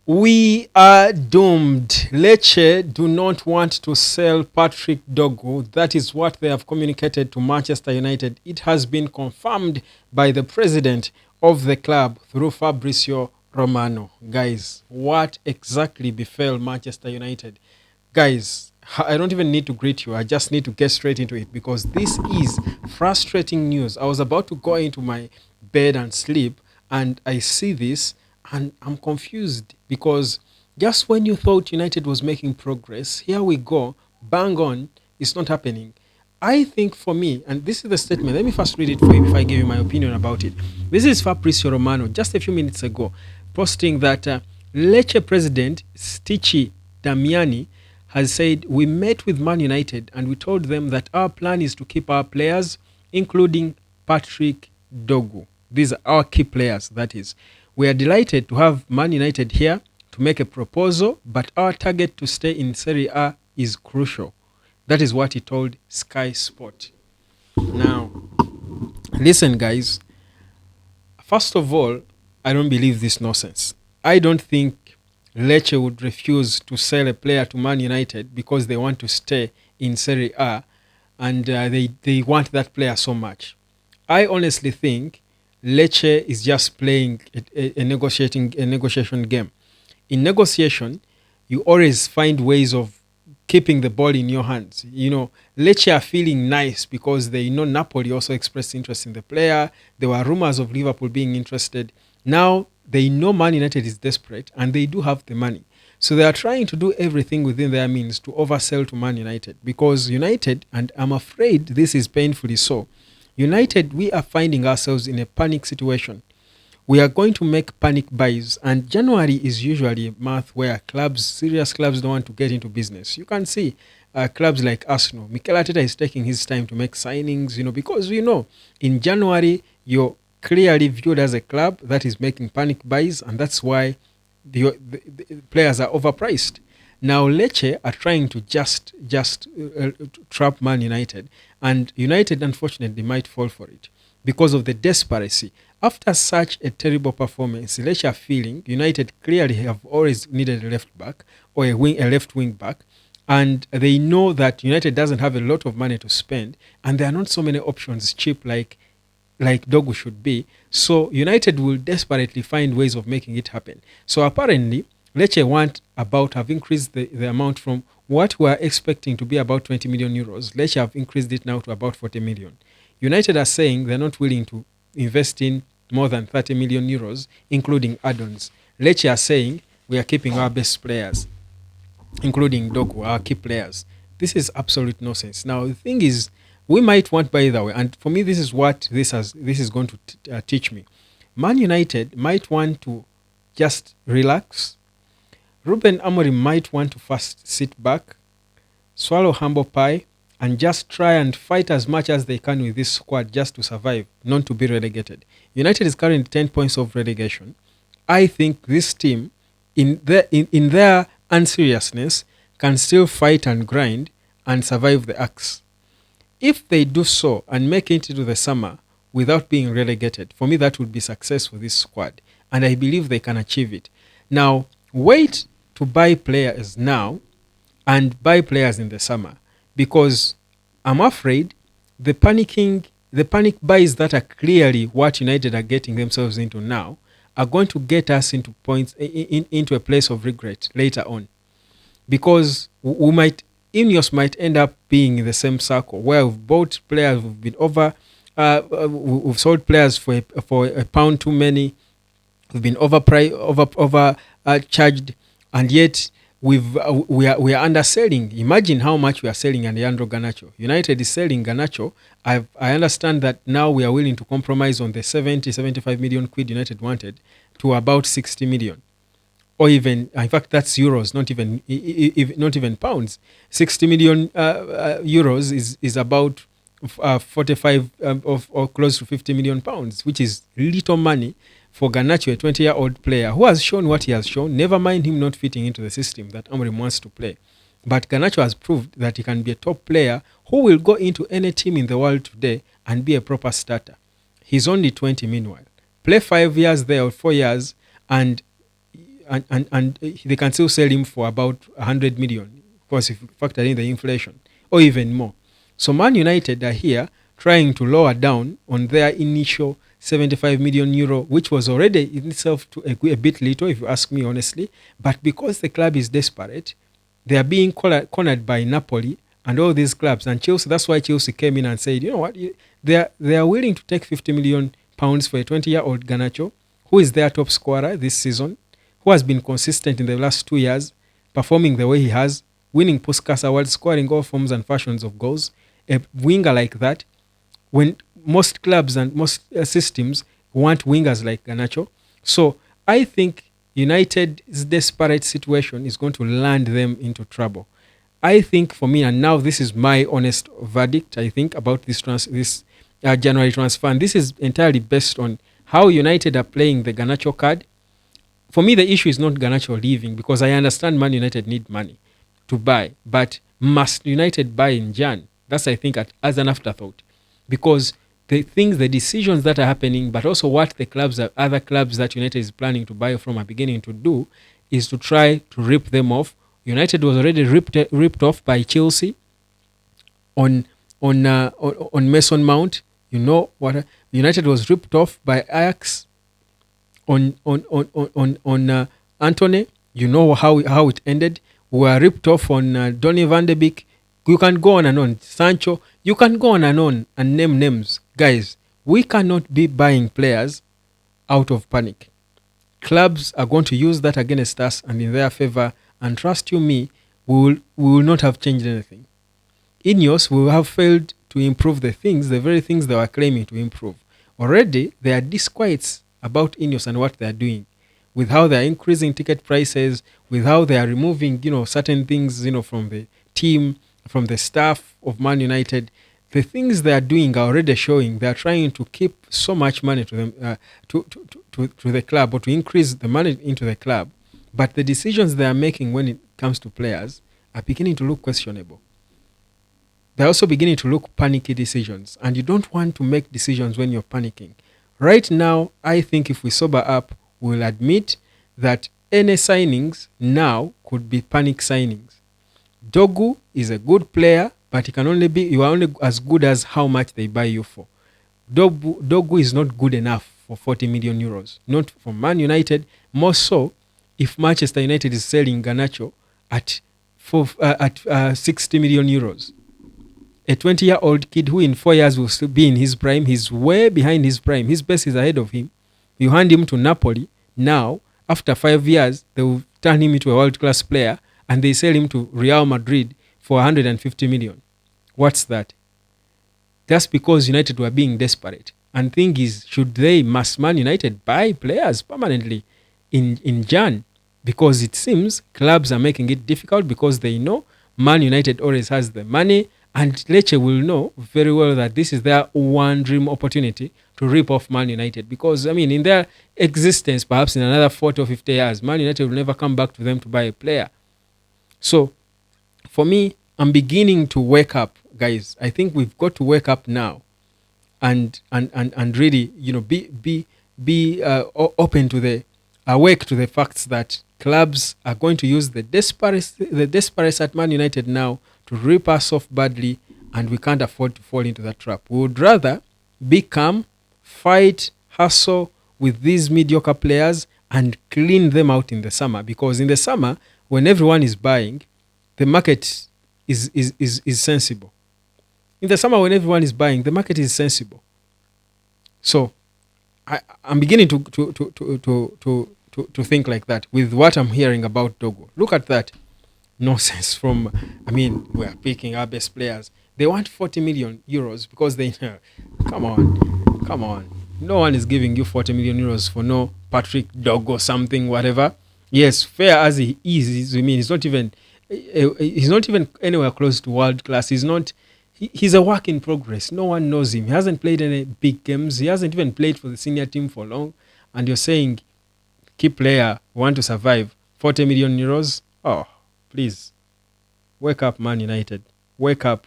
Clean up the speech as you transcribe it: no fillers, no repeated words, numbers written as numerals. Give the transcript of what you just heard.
We are doomed. Lecce do not want to sell Patrick Dorgu. That is what they have communicated to Manchester United. It has been confirmed by the president of the club through Fabrizio Romano. Guys, what exactly befell Manchester United? Guys, I don't even need to greet you. I just need to get straight into it because this is frustrating news. I was about to go into my bed and sleep, and I see this and I'm confused because just when you thought United was making progress, here we go, bang on, it's not happening. I think for me, and this is the statement, let me first read it for you before I give you my opinion about it. This is Fabrizio Romano just a few minutes ago posting that Lecce president Stici Damiani has said, we met with Man United and we told them that our plan is to keep our players, including Patrick Dorgu. These are our key players, that is. We are delighted to have Man United here to make a proposal, but our target to stay in Serie A is crucial. That is what he told Sky Sport. Now, listen, guys. First of all, I don't believe this nonsense. I don't think Lecce would refuse to sell a player to Man United because they want to stay in Serie A and they want that player so much. I honestly think Lecce is just playing a negotiation game. In negotiation, you always find ways of keeping the ball in your hands. You know, Lecce are feeling nice because they know Napoli also expressed interest in the player. There were rumors of Liverpool being interested. Now they know Man United is desperate and they do have the money. So they are trying to do everything within their means to oversell to Man United because United, and I'm afraid this is painfully so, United, we are finding ourselves in a panic situation. We are going to make panic buys, and January is usually a month where serious clubs don't want to get into business. You can see clubs like Arsenal. Mikel Arteta is taking his time to make signings, because in January you're clearly viewed as a club that is making panic buys, and that's why the players are overpriced. Now Lecce are trying to just trap Man United, and United unfortunately might fall for it because of the desperacy. After such a terrible performance, Lecce are feeling United clearly have always needed a left back or a left wing back, and they know that United doesn't have a lot of money to spend, and there are not so many options cheap like Dorgu should be. So United will desperately find ways of making it happen. So apparently Lecce have increased the amount from what we are expecting to be about 20 million euros. Lecce have increased it now to about 40 million. United are saying they're not willing to invest in more than 30 million euros, including add-ons. Lecce are saying we are keeping our best players, including Dorgu, our key players. This is absolute nonsense. Now, the thing is, we might want by the way, and for me, this is what this is going to teach me. Man United might want to just relax. Ruben Amorim might want to first sit back, swallow humble pie, and just try and fight as much as they can with this squad just to survive, not to be relegated. United is currently 10 points of relegation. I think this team, in their unseriousness, can still fight and grind and survive the axe. If they do so and make it into the summer without being relegated, for me that would be success for this squad, and I believe they can achieve it. Now, wait to buy players now and buy players in the summer, because I'm afraid the panic buys that are clearly what United are getting themselves into now are going to get us into into a place of regret later on, because INEOS might end up being in the same circle where we've bought players, we've sold players for a pound too many, we've been charged, and yet we are underselling. Imagine how much we are selling Leandro Garnacho. United is selling Garnacho. I understand that now we are willing to compromise on the 75 million quid United wanted to about 60 million. Or even, in fact, that's euros, not even pounds. 60 million euros is about 45 or close to 50 million pounds, which is little money for Garnacho, a 20-year-old player who has shown what he has shown. Never mind him not fitting into the system that Amorim wants to play. But Garnacho has proved that he can be a top player who will go into any team in the world today and be a proper starter. He's only 20 meanwhile. Play 5 years there or 4 years, and and they can still sell him for about 100 million, of course, if you factor in the inflation, or even more. So Man United are here trying to lower down on their initial 75 million euro, which was already in itself a bit little, if you ask me honestly. But because the club is desperate, they are being cornered by Napoli and all these clubs. And Chelsea, that's why Chelsea came in and said, you know what, they are willing to take 50 million pounds for a 20-year-old Garnacho, who is their top scorer this season, who has been consistent in the last 2 years, performing the way he has, winning Puskas Awards, scoring all forms and fashions of goals. A winger like that, when most clubs and most systems want wingers like Garnacho. So I think United's desperate situation is going to land them into trouble. I think for me, and now this is my honest verdict, I think, about this January transfer, and this is entirely based on how United are playing the Garnacho card. For me, the issue is not Garnacho leaving, because I understand Man United need money to buy, but must United buy in Jan? That's, I think, as an afterthought, because the decisions that are happening, but also what other clubs that United is planning to buy from are beginning to do, is to try to rip them off. United was already ripped off by Chelsea on Mason Mount. You know what? United was ripped off by Ajax on Antony. You know how it ended. We were ripped off on Donny van de Beek. You can go on and on. Sancho. You can go on and name names. Guys, we cannot be buying players out of panic. Clubs are going to use that against us and in their favor. And trust you me, we will not have changed anything. INEOS will have failed to improve the very things they were claiming to improve. Already, there are disquiets about INEOS and what they are doing, with how they are increasing ticket prices, with how they are removing, certain things, from the team, from the staff of Man United. The things they are doing are already showing they are trying to keep so much money to them, to the club, or to increase the money into the club. But the decisions they are making when it comes to players are beginning to look questionable. They're also beginning to look panicky decisions. And you don't want to make decisions when you're panicking. Right now, I think if we sober up, we'll admit that any signings now could be panic signings. Dorgu is a good player, but you are only as good as how much they buy you for. Dorgu is not good enough for 40 million euros. Not for Man United, more so if Manchester United is selling Garnacho at 60 million euros. A 20-year-old kid who in 4 years will still be in his prime, he's way behind his prime. His best is ahead of him. You hand him to Napoli. Now, after 5 years, they will turn him into a world-class player and they sell him to Real Madrid for 150 million. What's that? That's because United were being desperate. And thing is, must Man United buy players permanently in Jan? Because it seems clubs are making it difficult because they know Man United always has the money, and Lecce will know very well that this is their one dream opportunity to rip off Man United. Because, in their existence, perhaps in another 40 or 50 years, Man United will never come back to them to buy a player. So, for me, I'm beginning to wake up, guys. I think we've got to wake up now and really, be open to awake to the facts that clubs are going to use the desperate at Man United now to rip us off badly, and we can't afford to fall into that trap. We would rather be calm, fight, hustle with these mediocre players and clean them out in the summer, because in the summer, when everyone is buying, the market is sensible. In the summer, when everyone is buying, the market is sensible. So I'm beginning to think like that with what I'm hearing about Dorgu. Look at that nonsense from, we're picking our best players. They want 40 million euros because they know. Come on. No one is giving you 40 million euros for no Patrick Dorgu or something, whatever. Yes, fair as he is, he's not even anywhere close to world class. He's a work in progress. No one knows him. He hasn't played any big games. He hasn't even played for the senior team for long. And you're saying, key player, want to survive, 40 million euros? Oh, please. Wake up, Man United. Wake up.